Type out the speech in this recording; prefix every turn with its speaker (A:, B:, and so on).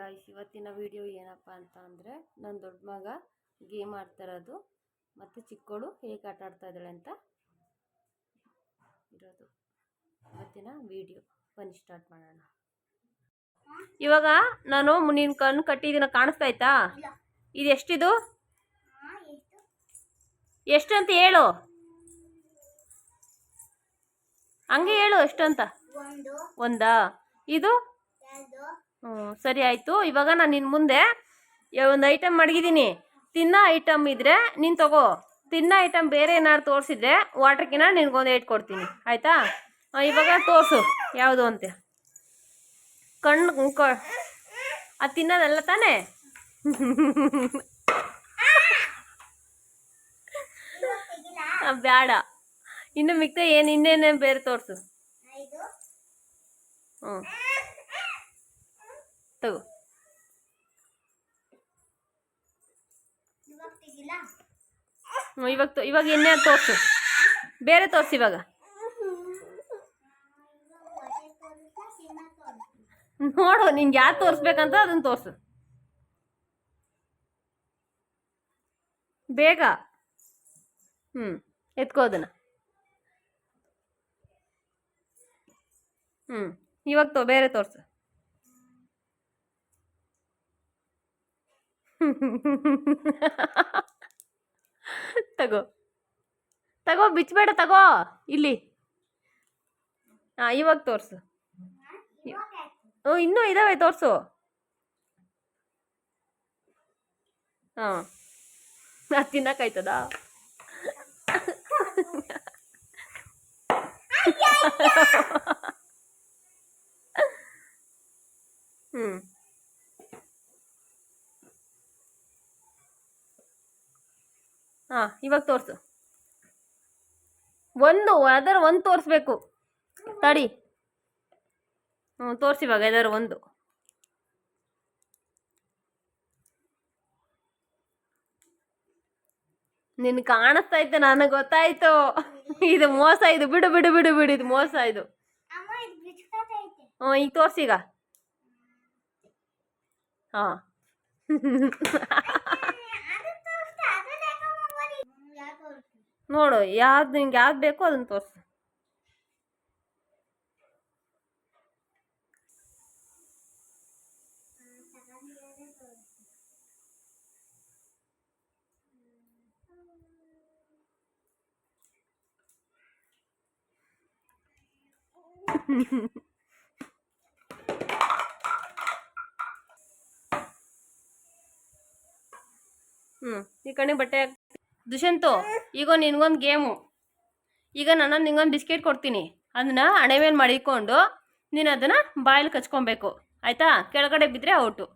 A: Guys, ಇವತ್ತಿನ video ಏನಪ್ಪ ಅಂತ ಅಂದರೆ ನನ್ನ ದೊಡ್ಡ ಮಗ ಗೇಮ್ ಆಡ್ತಿರೋದು ಮತ್ತು ಚಿಕ್ಕವಳು ಹೇಗೆ ಆಟ ಆಡ್ತಾ ಇದ್ದಾಳೆ ಅಂತ ಇರೋದು ಇವತ್ತಿನ ವಿಡಿಯೋ. ಬನ್ನಿ ಸ್ಟಾರ್ಟ್ ಮಾಡೋಣ. ಇವಾಗ ನಾನು ನಿನ್ನ ಕಣ್ಣು ಕಟ್ಟಿದ್ದೀನ, ಕಾಣಿಸ್ತಾ ಆಯ್ತಾ? ಇದು ಎಷ್ಟಿದು? ಎಷ್ಟು ಅಂತ ಹೇಳು, ಹಂಗೆ ಹೇಳು ಎಷ್ಟು ಅಂತ. ಒಂದಾ? ಇದು ಸರಿ ಆಯಿತು. ಇವಾಗ ನಾನು ನಿನ್ನ ಮುಂದೆ ಒಂದು ಐಟಮ್ ಮಡಗಿದ್ದೀನಿ. ತಿನ್ನೋ ಐಟಮ್ ಇದ್ದರೆ ನೀನು ತಗೋ. ತಿನ್ನೋ ಐಟಮ್ ಬೇರೆ ಏನಾದ್ರು ತೋರಿಸಿದ್ರೆ ವಾಟರ್ಕಿನ ನಿನ್ಗೊಂದು ಏಟ್ ಕೊಡ್ತೀನಿ, ಆಯಿತಾ? ಇವಾಗ ತೋರಿಸು ಯಾವುದು ಅಂತೆ. ಕಣ್ಣು ಅದು ತಿನ್ನೋದಲ್ಲ ತಾನೇ? ಬೇಡ, ಇನ್ನು ಮಿಕ್ತ ಏನು ಇನ್ನೇನೇನು ಬೇರೆ ತೋರಿಸು. ಹ್ಞೂ ತಗೋ. ಇವಾಗ ಎಣ್ಣೆ ತೋರಿಸು, ಬೇರೆ ತೋರಿಸಿ. ಇವಾಗ ನೋಡು, ನಿಂಗೆ ಯಾರು ತೋರಿಸ್ಬೇಕಂತ ಅದನ್ನು ತೋರಿಸು ಬೇಗ. ಎತ್ಕೋ ಅದನ್ನು. ಇವಾಗ ಬೇರೆ ತೋರಿಸು. ತಗೋ ತಗೋ, ಬಿಚ್ಚಬೇಡ, ತಗೋ ಇಲ್ಲಿ. ಇವಾಗ ತೋರಿಸು. ಇನ್ನೂ ಇದಾವೆ, ತೋರಿಸು. ಅದು ತಿನ್ನಕ್ಕಾಯ್ತದ? ಇವಾಗ ತೋರಿಸು. ಯಾವ್ದಾರು ಒಂದು ತೋರಿಸ್ಬೇಕು, ತಡಿ. ತೋರಿಸಿ ಇವಾಗ ಯಾವ್ದಾರು ಒಂದು. ನಿನ್ ಕಾಣಿಸ್ತಾ ಇತ್ತು, ನನಗೆ ಗೊತ್ತಾಯ್ತು. ಇದು ಮೋಸ, ಇದು ಬಿಡು ಬಿಡು ಬಿಡು ಬಿಡು, ಇದು ಮೋಸ ಇದು. ಈಗ ತೋರಿಸಿ ಈಗ. ನೋಡು, ಯಾವ್ದು ನಿಂಗೆ ಯಾವ್ದು ಬೇಕೋ ಅದನ್ನು ತೋರಿಸು. ಈ ಕಣ್ಣಿಗೆ ಬಟ್ಟೆ ದುಷ್ಯಂತು, ಈಗ ನಿನ್ಗೊಂದು ಗೇಮು. ಈಗ ನಾನು ನಿಂಗೊಂದು ಬಿಸ್ಕೆಟ್ ಕೊಡ್ತೀನಿ, ಅದನ್ನ ಹಣೆ ಮೇಲೆ ಮಡಿಕೊಂಡು ನೀನು ಅದನ್ನು ಬಾಯಲ್ಲಿ ಕಚ್ಕೊಬೇಕು, ಆಯಿತಾ? ಕೆಳಗಡೆ ಬಿದ್ದರೆ ಔಟು.